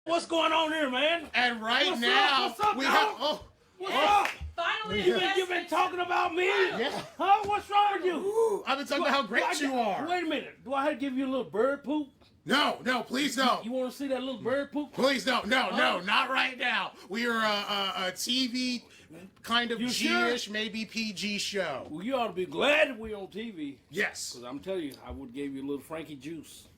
What's going on here, man? And what's now up? What's up, we dog? have What's up? Finally, You been talking about me? Yeah. Huh? What's wrong with you? Ooh, I've been talking about how great you are. Wait a minute. Do I have to give you a little bird poop? No, please don't. You want to see that little bird poop? Please don't. No, not right now. We are a TV kind of You G-ish, sure? maybe PG show. Well, you ought to be glad that we're on TV. Yes. Because I'm telling you, I would give you a little Frankie juice.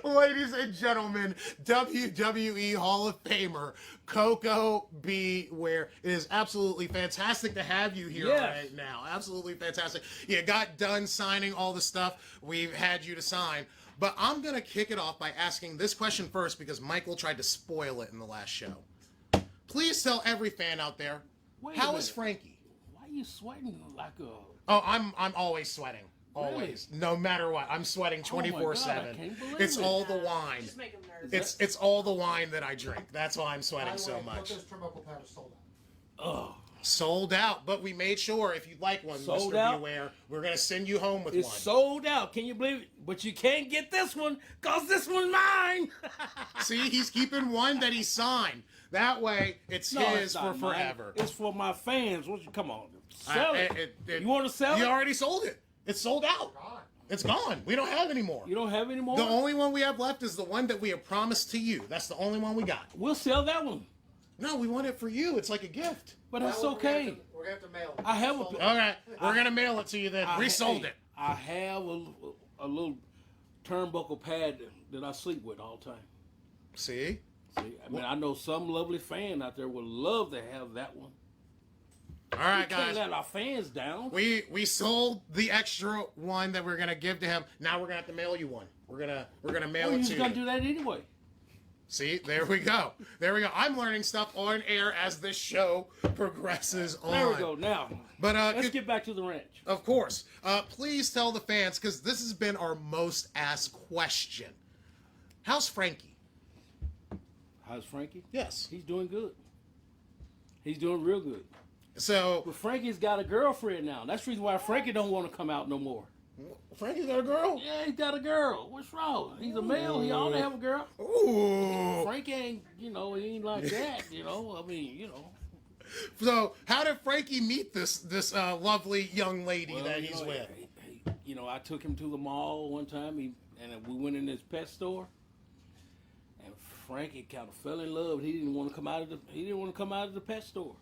Ladies and gentlemen, WWE Hall of Famer Koko B Ware. It is absolutely fantastic to have you here right now. Absolutely fantastic. You got done signing all the stuff we've had you to sign. But I'm going to kick it off by asking this question first because Michael tried to spoil it in the last show. Please tell every fan out there, how is Frankie? Why are you sweating like a... Oh, I'm always sweating. Always. Really? No matter what. I'm sweating 24/7. It's all the wine. Just make him nervous. It's all the wine that I drink. That's why I'm sweating so much. Oh. Sold out, but we made sure if you'd like one, Sold Mr. out? Beware, we're gonna send you home with It's one. sold out. Can you believe it? But you can't get this one because this one's mine. See, he's keeping one that he signed. That way, it's his for not mine. forever. It's for my fans. Come on, sell it. You want to sell it? You already sold it. It's sold out. It's gone. We don't have any more. You don't have any more? The only one we have left is the one that we have promised to you. That's the only one we got. We'll sell that one. No, we want it for you. It's like a gift. But that's okay. We're going to have to mail it. I have All right, we're going to mail it to you then. We sold it. I have a little turnbuckle pad that I sleep with all the time. See? I mean, I know some lovely fan out there would love to have that one. All right, We can't guys. let our fans down. We sold the extra one that we're gonna give to him. Now we're gonna have to mail you one. We're gonna mail Oh, it you're to gonna you. do that anyway. See, there we go. There we go. I'm learning stuff on air as this show progresses on. There we go. Now, But let's get back to the ranch. of course, please tell the fans because this has been our most asked question. How's Frankie? How's Frankie? Yes. He's doing good. He's doing real good. So But Frankie's got a girlfriend now. That's the reason why Frankie don't want to come out no more. Frankie's got a girl? Yeah, he's got a girl. What's wrong? He's a male. He ought to have a girl. Ooh. Frankie ain't, he ain't like that, I mean, So how did Frankie meet this lovely young lady Well, that he's with? I took him to the mall one time, and we went in his pet store, and Frankie kind of fell in love. He didn't want to come out of the pet store.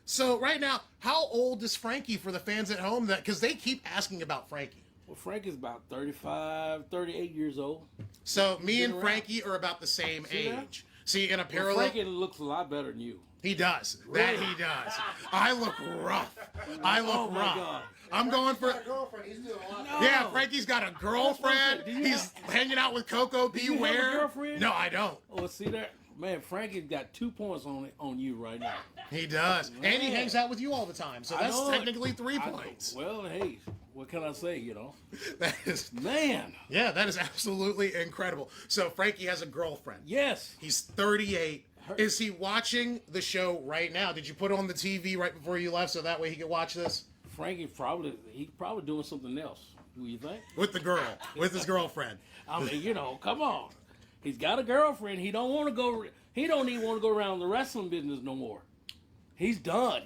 So right now, how old is Frankie for the fans at home? Because they keep asking about Frankie. Well, Frankie's about 35, 38 years old. So me and around. Frankie are about the same See that? age. See, in a Well, parallel, Frankie looks a lot better than you. he does. That he does. I look rough. I look Oh, my rough. God. I'm going for. Girlfriend, he's doing a lot. No. Yeah, Frankie's got a girlfriend. Do you He's hanging out with Koko B you have a Ware. girlfriend? No, I don't. Oh, see that? Man, Frankie's got 2 points on you right now. He does, and he Man. hangs out with you all the time. So I that's know it. technically 3 I know. points. Well, hey, what can I say, That is. Man, Yeah, that is absolutely incredible. So Frankie has a girlfriend. yes. He's 38. Is he watching the show right now? Did you put it on the TV right before you left so that way he could watch this? Frankie's probably doing something else. Do you think? With the girl, with his girlfriend. I mean, come on. He's got a girlfriend. He don't want to go. He don't even want to go around the wrestling business no more. He's done.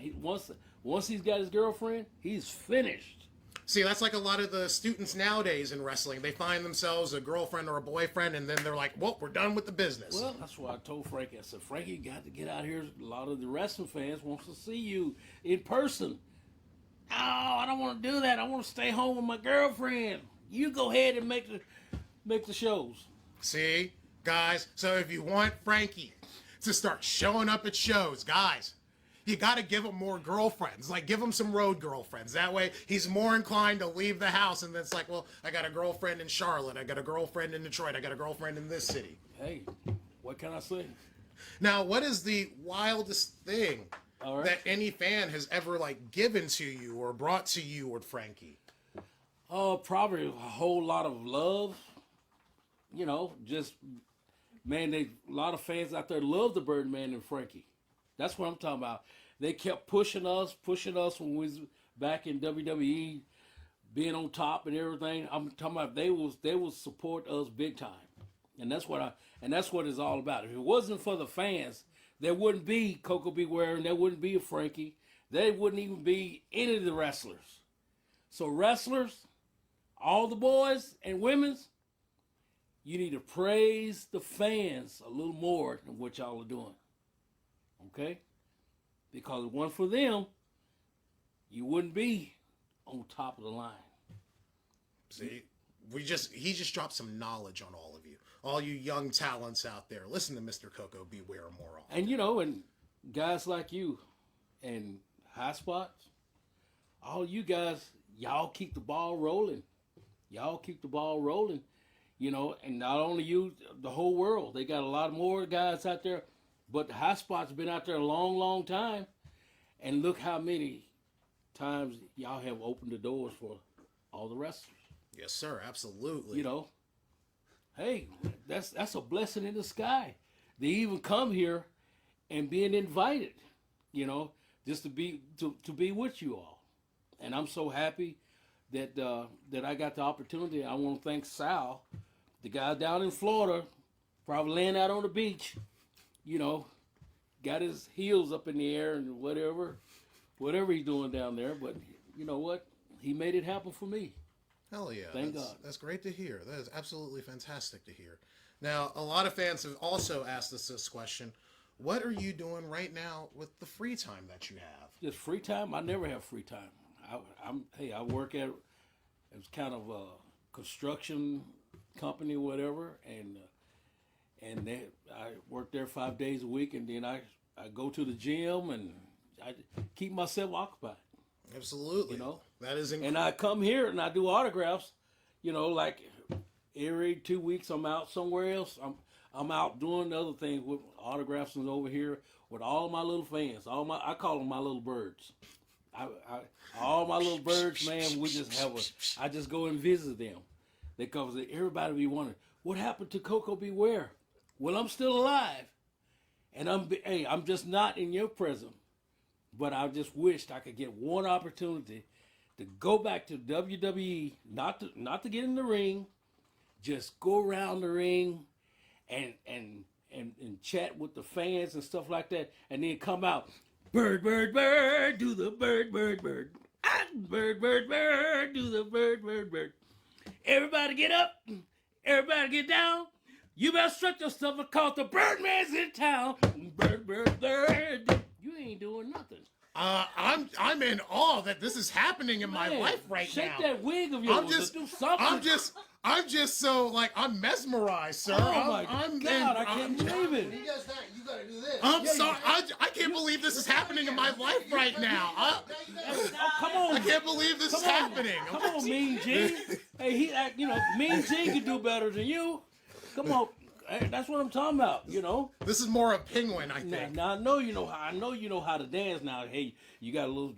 Once he's got his girlfriend, he's finished. See, that's like a lot of the students nowadays in wrestling. They find themselves a girlfriend or a boyfriend, and then they're like, well, we're done with the business. Well, that's why I told Frankie. I said, Frankie, you got to get out here. A lot of the wrestling fans wants to see you in person. Oh, I don't want to do that. I want to stay home with my girlfriend. You go ahead and make the shows. See, guys, so if you want Frankie to start showing up at shows, guys, you got to give him more girlfriends. Like, give him some road girlfriends. That way, he's more inclined to leave the house. And then it's like, well, I got a girlfriend in Charlotte. I got a girlfriend in Detroit. I got a girlfriend in this city. Hey, what can I say? Now, what is the wildest thing All right. that any fan has ever, given to you or brought to you with Frankie? Probably a whole lot of love. Man, a lot of fans out there love the Birdman and Frankie. That's what I'm talking about. They kept pushing us when we was back in WWE, being on top and everything. I'm talking about they will support us big time. And that's what it's all about. If it wasn't for the fans, there wouldn't be Koko B Ware, and there wouldn't be a Frankie. There wouldn't even be any of the wrestlers. So wrestlers, all the boys and women's, you need to praise the fans a little more than what y'all are doing. Okay? Because if it weren't for them, you wouldn't be on top of the line. See, he just dropped some knowledge on all of you. All you young talents out there. Listen to Mr. Koko B Ware more often. And and guys like you and High Spots, all you guys, y'all keep the ball rolling. Y'all keep the ball rolling. And not only you, the whole world. They got a lot more guys out there, but the High Spot's been out there a long, long time. And look how many times y'all have opened the doors for all the wrestlers. Yes, sir. Absolutely. Hey, that's a blessing in the sky. They even come here and being invited, just to be with you all. And I'm so happy that I got the opportunity. I want to thank Sal, the guy down in Florida, probably laying out on the beach, got his heels up in the air and whatever he's doing down there. But you know what? He made it happen for me. Hell yeah. Thank God. That's great to hear. That is absolutely fantastic to hear. Now, a lot of fans have also asked us this question. What are you doing right now with the free time that you have? Just free time? I never have free time. I work at it's kind of a construction company or whatever, and I work there 5 days a week, and then I go to the gym and I keep myself occupied. Absolutely. That is incredible. And I come here and I do autographs, like every 2 weeks I'm out somewhere else. I'm out doing other things with autographs and over here with all my little fans. I call them my little birds. All my little birds, man, I just go and visit them. Because everybody be wondering, what happened to Koko B Ware? Well, I'm still alive. And I'm just not in your presence. But I just wished I could get one opportunity to go back to WWE, not to get in the ring, just go around the ring and chat with the fans and stuff like that, and then come out, bird, bird, bird, do the bird, bird, bird. Ah, bird, bird, bird, do the bird, bird, bird. Everybody get up, everybody get down. You better stretch yourself because the Birdman's in town. Bird, bird, bird. You ain't doing nothing. I'm in awe that this is happening in my life right now. Shake that wig of yours. Do something. I'm just so I'm mesmerized, sir. Oh my God! I can't believe it. He does that. You gotta do this. I'm sorry. I can't believe this is happening in my life right now. Come on! I can't believe this is happening. Come on, Mean Gene. Hey, Mean Gene could do better than you. Come on. Hey, that's what I'm talking about, This is more a penguin, I think. Now I know you know how to dance now. Hey, you got a little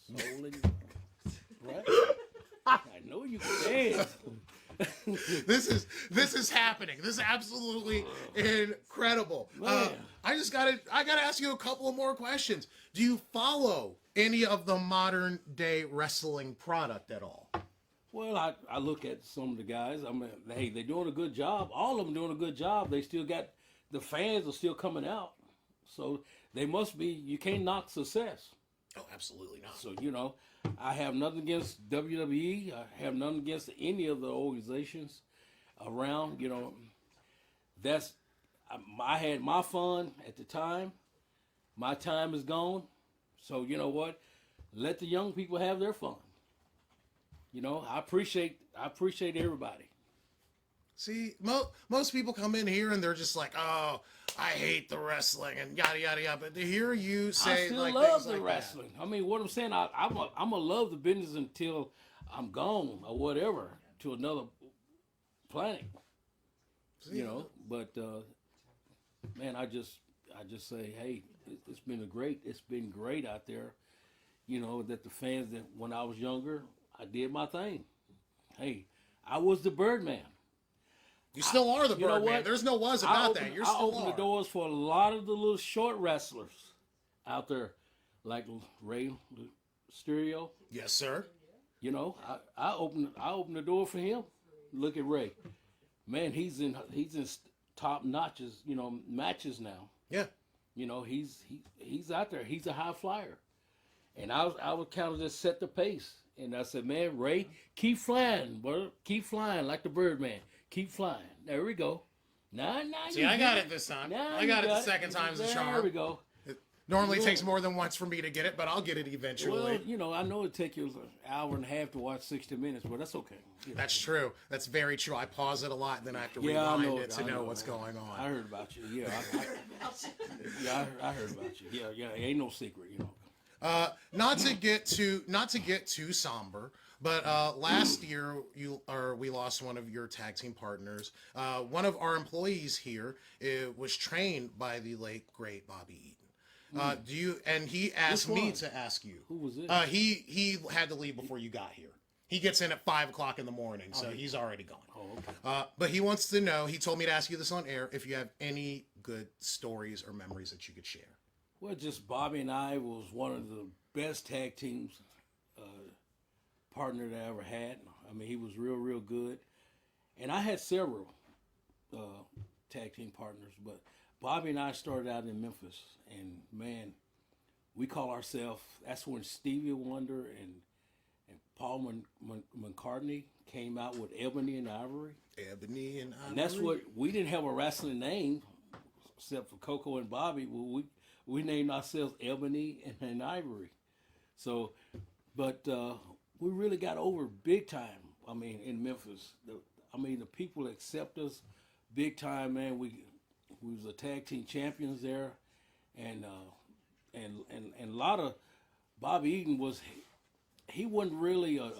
soul in you, right? I know you can dance. This is happening. This is absolutely incredible. I gotta ask you a couple of more questions. Do you follow any of the modern day wrestling product at all? Well, I look at some of the guys. I mean, hey, they're doing a good job. All of them doing a good job. They still got the fans are still coming out, so they must be. You can't knock success. Oh, absolutely not. So I have nothing against WWE. I have nothing against any of the organizations around. I had my fun at the time. My time is gone. So you know what? Let the young people have their fun. I appreciate everybody. See, most people come in here and they're just like, "Oh, I hate the wrestling," and yada yada yada. But to hear you say, I still like, love things the like wrestling. I mean, what I'm saying, I'm gonna love the business until I'm gone or whatever to another planet. See, But man, I just say, hey, it's been great out there. That the fans that when I was younger, I did my thing. Hey, I was the Birdman. You still are the You know Birdman. what? There's no was about that. You're I still opened the doors for a lot of the little short wrestlers out there, like Rey Mysterio. Yes, sir. I opened the door for him. Look at Rey. man, he's in top notches, matches now. Yeah. He's out there. He's a high flyer, and I would kind of just set the pace. And I said, man, Ray, keep flying, brother. Keep flying like the Birdman. Keep flying. There we go. Now, See, I got it this time. Now I got it the second time's the charm. There we go. It normally takes more than once for me to get it, but I'll get it eventually. Well, I know it takes you an hour and a half to watch 60 Minutes, but that's okay. That's true. That's very true. I pause it a lot, and then I have to rewind it to know what's going on. I heard about you. Yeah, I heard about you. Yeah. Ain't no secret, Not to get too somber, but last year we lost one of your tag team partners. One of our employees here was trained by the late great Bobby Eaton. He asked me to ask you. Who was it? He had to leave before you got here. He gets in at 5:00 in the morning, so he's already gone. Oh, okay. But he wants to know. He told me to ask you this on air. If you have any good stories or memories that you could share. Well, just Bobby and I was one of the best tag teams partner that I ever had. I mean, he was real good. And I had several tag team partners, but Bobby and I started out in Memphis. And, man, we call ourselves, that's when Stevie Wonder and Paul McCartney came out with Ebony and Ivory. Ebony and Ivory. And that's what, we didn't have a wrestling name except for Koko and Bobby. Well, we named ourselves Ebony and Ivory. So, but we really got over big time. I mean, in Memphis, the people accept us big time, man. We was the tag team champions there, and a lot of Bobby Eaton he wasn't really a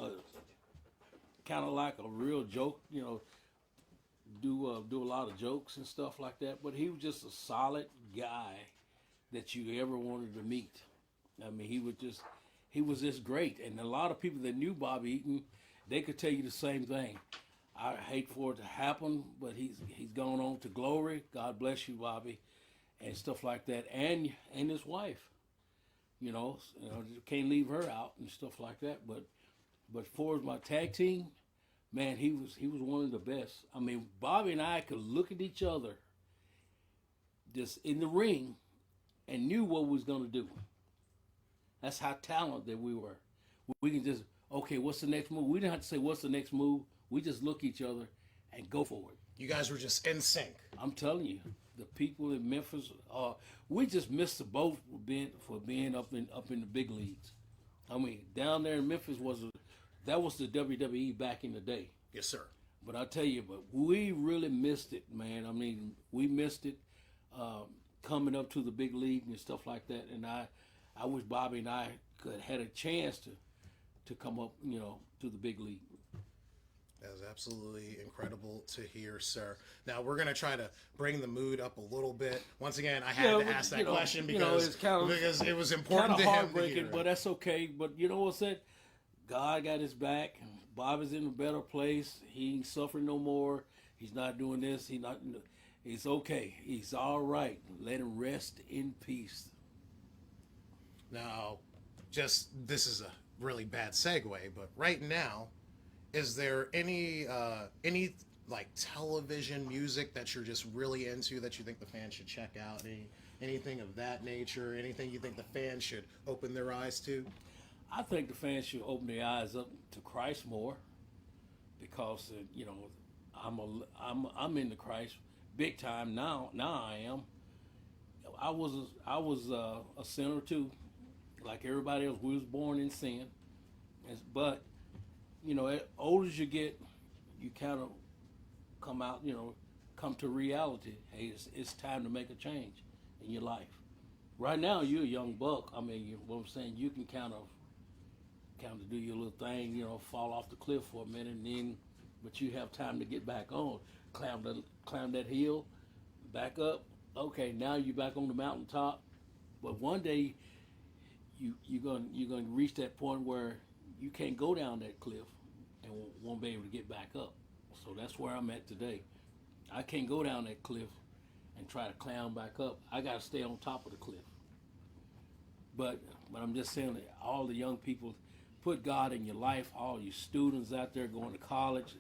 kind of like a real joke, do a lot of jokes and stuff like that. But he was just a solid guy that you ever wanted to meet. I mean, he was just great. And a lot of people that knew Bobby Eaton, they could tell you the same thing. I hate for it to happen, but he's gone on to glory. God bless you, Bobby, and stuff like that. And his wife, can't leave her out and stuff like that. But for my tag team, man, he was one of the best. I mean, Bobby and I could look at each other just in the ring and knew what we was going to do. That's how talented we were. We can just, okay, what's the next move? We didn't have to say, what's the next move? We just look at each other and go for it. You guys were just in sync. I'm telling you, the people in Memphis, we just missed the boat for being up in the big leagues. I mean, down there in Memphis that was the WWE back in the day. Yes, sir. But I tell you, we really missed it, man. I mean, we missed it coming up to the big league and stuff like that. And I wish Bobby and I could had a chance to come up, to the big league. That was absolutely incredible to hear, sir. Now, we're going to try to bring the mood up a little bit. Once again, I had to ask that question because it was important to him. Kind of heartbreaking, but that's okay. But you know what's that? God got his back. Bobby's in a better place. He ain't suffering no more. He's not doing this. He's okay. He's all right. Let him rest in peace. Now, this is a really bad segue, but right now, is there any like television music that you're just really into that you think the fans should check out? Anything of that nature? Anything you think the fans should open their eyes to? I think the fans should open their eyes up to Christ more, because I'm into Christ big time now. Now I am. I was a sinner too, like everybody else. We was born in sin, but older as you get, you kind of come to reality. Hey, it's time to make a change in your life. Right now, you're a young buck. I mean, what I'm saying, you can kind of do your little thing, fall off the cliff for a minute, but you have time to get back on, climb that hill, back up. Okay, now you're back on the mountaintop. But one day, you're going to reach that point where you can't go down that cliff and won't be able to get back up. So that's where I'm at today. I can't go down that cliff and try to climb back up. I got to stay on top of the cliff. But I'm just saying that all the young people, put God in your life. All you students out there going to college,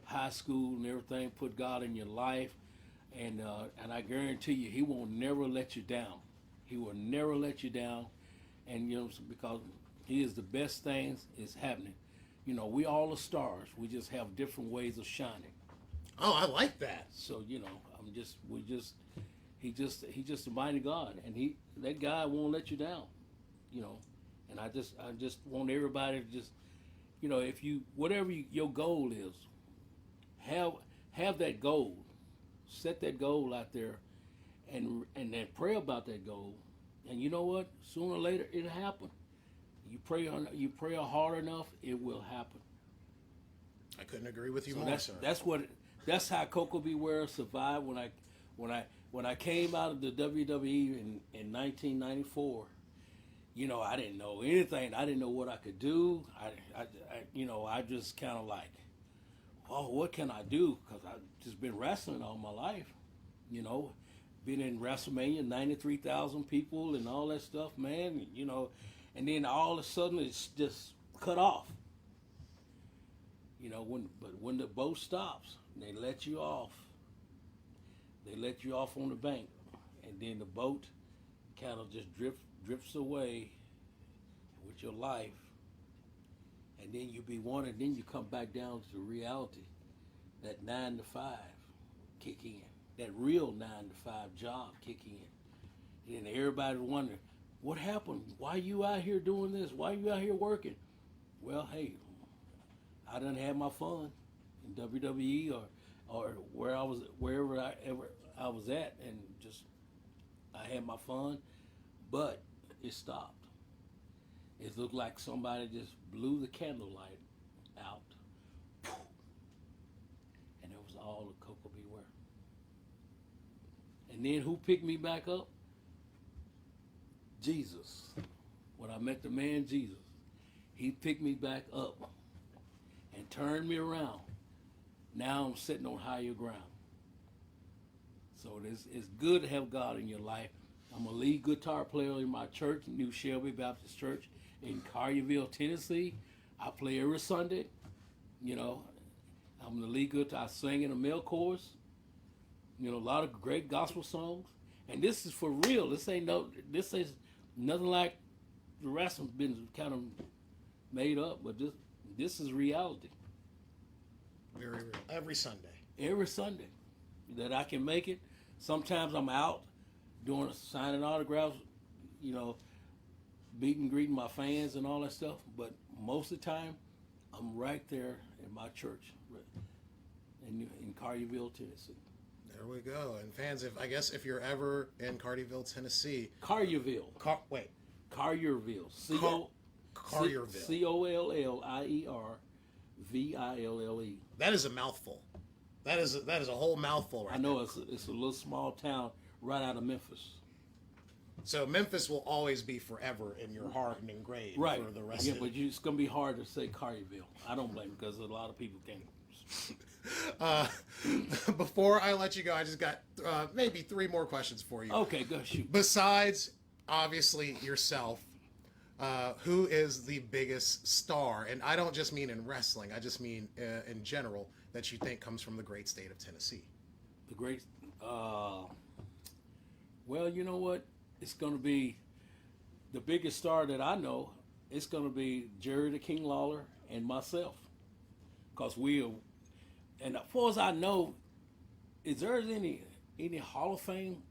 high school and everything, put God in your life, and I guarantee you, He will never let you down. He will never let you down, and because He is the best things is happening. We all are stars. We just have different ways of shining. Oh, I like that. So He's just a mighty God, and that God won't let you down. And I just want everybody to just, if you whatever your goal is, have that goal, set that goal out there, and then pray about that goal, and you know what? Sooner or later it'll happen. You pray hard enough, it will happen. I couldn't agree with you more, sir. That's how Koko B Ware survived when I came out of the WWE in 1994. I didn't know anything. I didn't know what I could do. I just kind of like, oh, what can I do? Because I've just been wrestling all my life. Been in WrestleMania, 93,000 people and all that stuff, man. And then all of a sudden it's just cut off. When the boat stops, they let you off. They let you off on the bank, and then the boat kind of just drifts away with your life, and then you be wanted. Then you come back down to reality. That 9 to 5 kick in. That real 9 to 5 job kick in. And everybody wonder, what happened? Why you out here doing this? Why you out here working? Well, hey, I done had my fun in WWE or wherever I was at, and just I had my fun, but it stopped. It looked like somebody just blew the candlelight out, and it was all of Koko B Ware. And then who picked me back up? Jesus. When I met the man Jesus, He picked me back up and turned me around. Now I'm sitting on higher ground. So it's good to have God in your life. I'm a lead guitar player in my church, New Shelby Baptist Church in Collierville, Tennessee. I play every Sunday. I'm the lead guitar. I sing in a male chorus. A lot of great gospel songs. And this is for real. This is nothing like the rest has been kind of made up, but this is reality. Very real. Every Sunday. Every Sunday that I can make it. Sometimes I'm out doing signing autographs, meeting and greeting my fans and all that stuff. But most of the time, I'm right there in my church in Collierville, Tennessee. There we go. And fans, if you're ever in Collierville, Tennessee. Collierville. Collierville. Collierville. Collierville. That is a mouthful. That is a whole mouthful right I know there. it's a little small town right out of Memphis. So Memphis will always be forever in your heart and engraved right. for the rest of it. But it's going to be hard to say Collierville. I don't blame it because a lot of people can't. Before I let you go, I just got maybe 3 more questions for you. Okay, go shoot. Besides, obviously, yourself, who is the biggest star? And I don't just mean in wrestling. I just mean in general that you think comes from the great state of Tennessee. The great... well, you know what? It's going to be the biggest star that I know. It's going to be Jerry the King Lawler and myself. Because and as far as I know, is there any Hall of Fame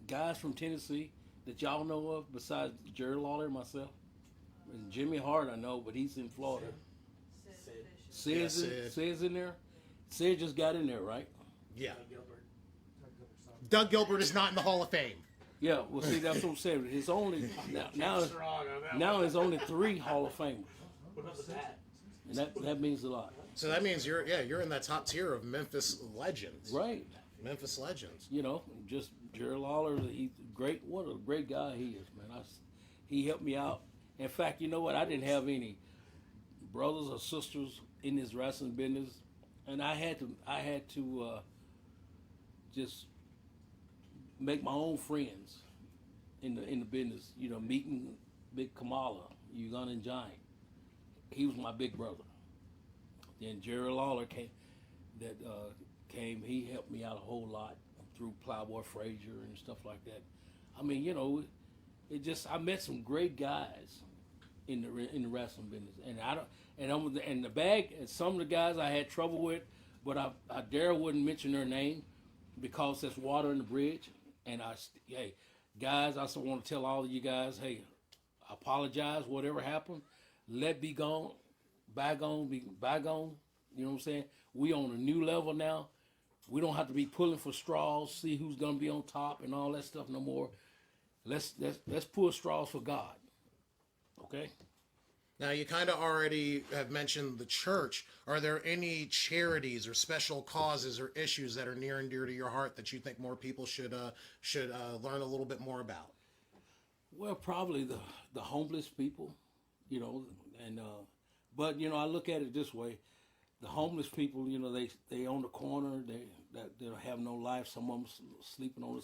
guys from Tennessee that y'all know of besides Jerry Lawler and myself? And Jimmy Hart, I know, but he's in Florida. Sid's in there. Sid just got in there, right? Yeah. Doug Gilbert is not in the Hall of Fame. Yeah, well, see, that's what I'm saying. It's only now there's only 3 Hall of Famers, and that means a lot. So that means you're in that top tier of Memphis legends. Right. Memphis legends. Just Jerry Lawler. He's great. What a great guy he is, man. He helped me out. In fact, you know what? I didn't have any brothers or sisters in this wrestling business, and I had to just make my own friends in the business. Meeting Big Kamala, Uganda and Giant. He was my big brother. Then Jerry Lawler that came. He helped me out a whole lot through Plowboy Frazier and stuff like that. I mean, it just I met some great guys in the wrestling business, and and the bag. And some of the guys I had trouble with, but I dare wouldn't mention their name because there's water in the bridge. And hey, guys, I also want to tell all of you guys, hey, I apologize. Whatever happened, let be gone, bygone be bygone. You know what I'm saying? We on a new level now. We don't have to be pulling for straws, see who's gonna be on top and all that stuff no more. Let's pull straws for God. Okay? Now, you kind of already have mentioned the church. Are there any charities or special causes or issues that are near and dear to your heart that you think more people should learn a little bit more about? Well, probably the homeless people, and but I look at it this way: the homeless people, they on the corner, they have no life. Some of them sleeping on the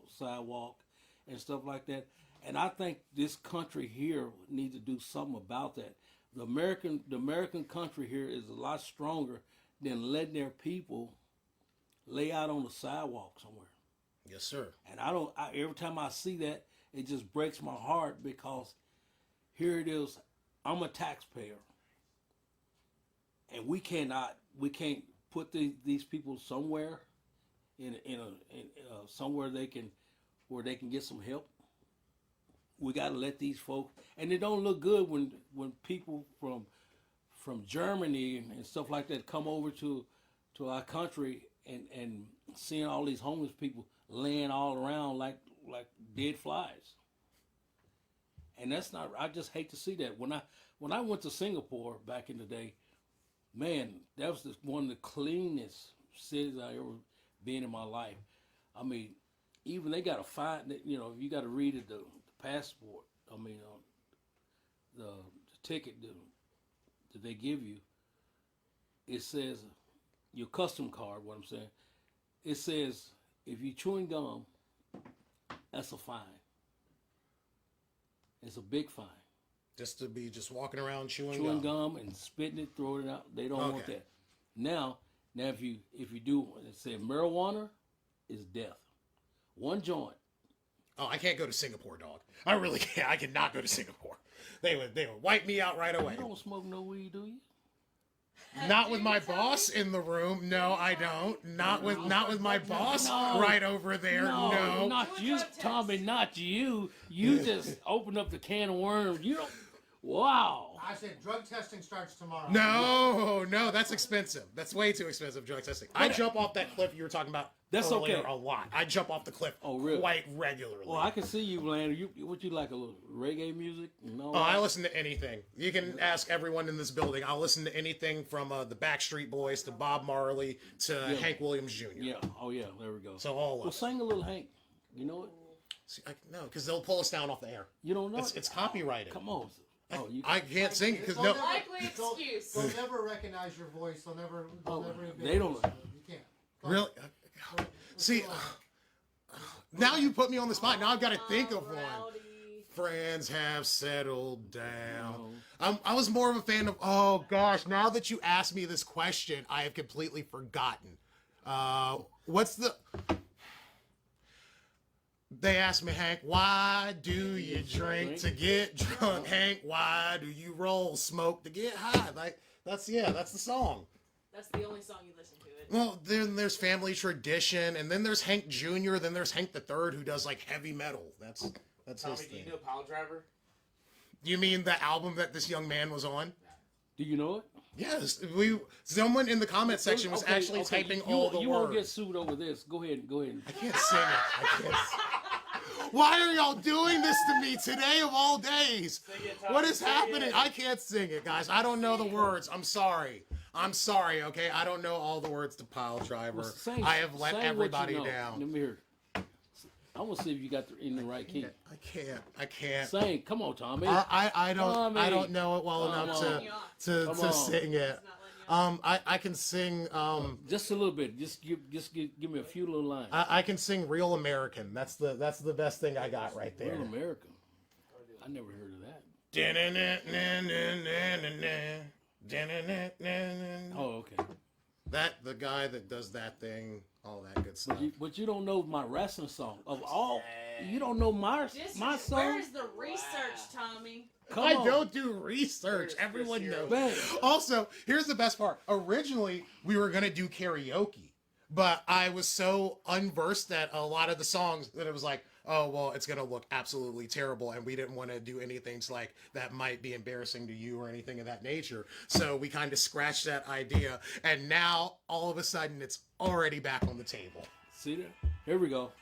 sidewalk and stuff like that. And I think this country here needs to do something about that. The American country here is a lot stronger than letting their people lay out on the sidewalk somewhere. Yes, sir. And every time I see that, it just breaks my heart because here it is. I'm a taxpayer, and we can't put these people somewhere in somewhere where they can get some help. We got to let these folks, and it don't look good when people from Germany and stuff like that come over to our country and seeing all these homeless people laying all around like dead flies. And that's not. I just hate to see that. When I went to Singapore back in the day, man, that was one of the cleanest cities I ever been in my life. I mean, even they got a fine. If you got to read it, the passport. I mean, the ticket that they give you. It says your custom card. What I'm saying, it says if you chewing gum, that's a fine. It's a big fine. Just to be walking around chewing gum and spitting it, throwing it out. They don't want that. Now if you do, it say marijuana is death. One joint. Oh, I can't go to Singapore, dog. I really can't. I cannot go to Singapore. They would wipe me out right away. You don't smoke no weed, do you? Not with my boss in the room. No, I don't. Not with my boss right over there. No. Not you, Tommy. Not you. You just opened up the can of worms. You don't. Wow. I said drug testing starts tomorrow. No, that's expensive. That's way too expensive, drug testing. I jump off that cliff you were talking about earlier a lot. I jump off the cliff quite regularly. Well, I can see you, Landon. What you like, a little reggae music? I listen to anything. You can ask everyone in this building. I'll listen to anything from the Backstreet Boys to Bob Marley to Hank Williams Jr. Yeah. Oh, yeah. There we go. So all of Well, sing a little Hank. You know it? See, no, because they'll pull us down off the air. You don't know it's copyrighted. Come on. Oh, I can't sing because no. Likely excuse. They'll never recognize your voice. They'll never. They don't. You can't. Really? See, now you put me on the spot. Now I've got to think of one. Friends have settled down. I was more of a fan of. Oh gosh! Now that you asked me this question, I have completely forgotten. What's the? They asked me, Hank, why do you drink to get drunk? Hank, why do you roll smoke to get high? That's the song. That's the only song you listen to it. Well, then there's Family Tradition, and then there's Hank Jr., then there's Hank the Third, who does like heavy metal. That's Tommy, his do you thing. know Pile Driver? You mean the album that this young man was on? Do you know it? Yes. Someone in the comment section was actually typing all the words. You won't get sued over this. Go ahead. I can't sing it. Why are y'all doing this to me today of all days? What is happening? I can't sing it, guys. I don't know the words. I'm sorry, okay? I don't know all the words to Pile Driver. Well, I have let everybody down. Let me hear it. I want to see if you got in the right key. I can't. Sing. Come on, Tommy. I don't know it well enough to sing it. I can sing. Just a little bit. Just give me a few little lines. I can sing "Real American." That's the best thing I got right there. Real American. I never heard of that. Oh, okay. The guy that does that thing, all that good stuff. But you don't know my wrestling song of all. You don't know my song. Where's the research, Tommy? I don't do research. Everyone knows. Man. Also, here's the best part. Originally, we were going to do karaoke, but I was so unversed at a lot of the songs that it was like, oh, well, it's going to look absolutely terrible, and we didn't want to do anything like that might be embarrassing to you or anything of that nature. So we kind of scratched that idea, and now, all of a sudden, it's already back on the table. See that? Here we go.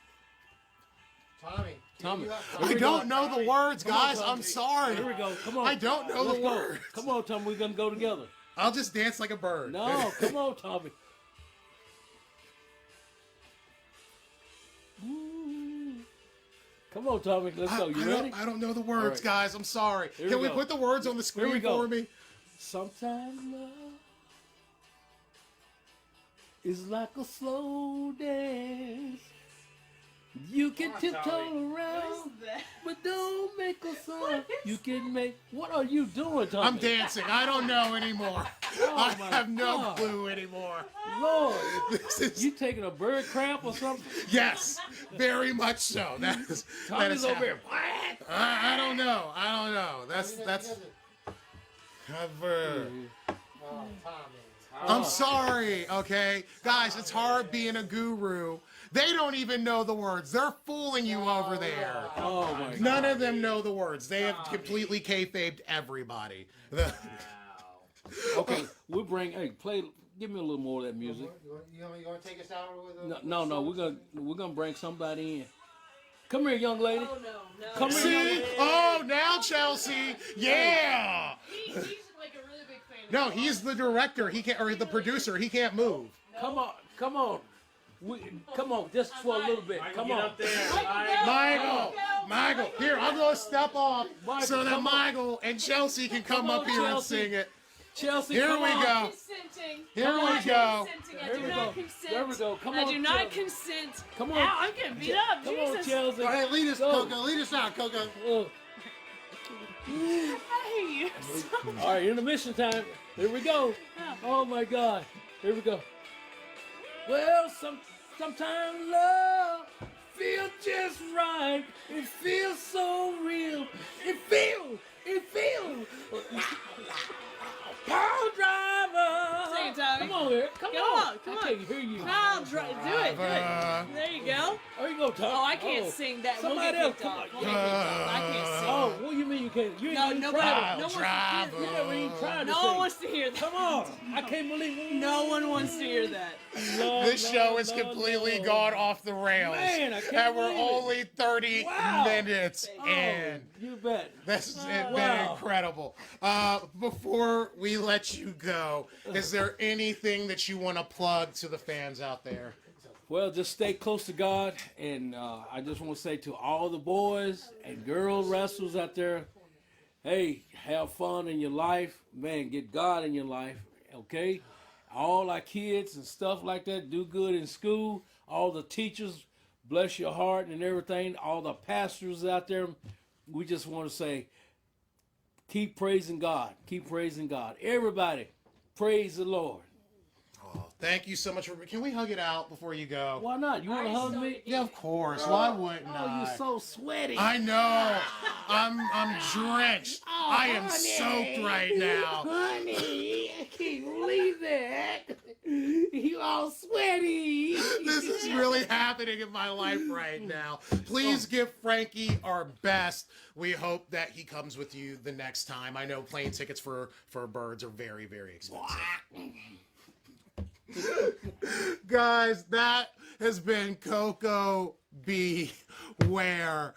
Tommy. I don't know the words, guys. I'm sorry. Here we go. Come on. I don't know the words. Come on, Tommy. We're going to go together. I'll just dance like a bird. No, come on, Tommy. Come on, Tommy. Let's go. You ready? I don't know the words, right. guys. I'm sorry. Can we put the words on the screen for me? Sometimes love is like a slow dance. You can tiptoe around, but don't make a sound. You can make. What are you doing, Tommy? I'm dancing. I don't know anymore. I have no clue anymore. Lord, This is you taking a bird crap or something? yes, very much so. That is Tommy's over here. I don't know. That's. Cover. Oh, Tommy. I'm sorry, okay? Guys, it's hard being a guru. They don't even know the words. They're fooling you over there. Oh my God. None of them know the words. They have completely kayfabed everybody. Okay, we'll bring. Hey, play. Give me a little more of that music. You want to take us out with a... No. We're gonna bring somebody in. Come here, young lady. Oh no. Come here. See? Oh, now Chelsea. Yeah. He's like a really big fan. No, he's the director. He can't, or the producer. He can't move. Come on. Come on, just for a little bit. Come on. Michael, here, I'm going to step off Michael, so that come on. Michael and Chelsea can come on, up here and Chelsea. sing it. Chelsea, Here come we on. go. Consenting. Here we I'm go. not consenting. I Here do we not go. consent. There we go. Come I on, do not Chelsea. consent. Come on. Ow, I'm getting beat up. Come Jesus. on, Chelsea. All right, lead us, Go. Coco. Lead us out, Coco. Hey. All right, intermission time. Here we go. Oh my God. Here we go. Well, sometimes love feels just right. It feels so real. It feels. Power driver. Sing it, Tommy. Come on here. Come on. Come I on. can't hear you. I'll do it. There you go. There you go, Tom. Oh, I can't sing that. Somebody we'll else. get Come kicked on. off. We'll get kicked off. I can't sing. Oh, what do you mean you can't? You ain't No, even nobody. tried. No one Driver. You never even tried to No sing. one wants to hear that. Come on. I can't believe it. No one wants to hear that. No, This no, show is no, completely no. gone off the rails. Man, I can't and we're believe it. only 30 Wow. minutes Oh, in. you bet. This has been Wow. incredible. Before we let you go, is there anything that you want to plug to the fans out there? Well, just stay close to God, and I just want to say to all the boys and girl wrestlers out there, hey, have fun in your life, man. Get God in your life, okay? All our kids and stuff like that, do good in school. All the teachers, bless your heart and everything. All the pastors out there, we just want to say, keep praising God. Keep praising God. Everybody, praise the Lord. Oh, thank you so much for. Can we hug it out before you go? Why not? You want to hug me? Yeah, of course. Why wouldn't Oh, I? you're so sweaty. I know. I'm drenched. Oh, I am honey. soaked right now. Honey, I can't believe that. You all sweaty. This is really happening in my life right now. Please give Frankie our best. We hope that he comes with you the next time. I know plane tickets for birds are very, very expensive. Guys, that has been Koko B Ware.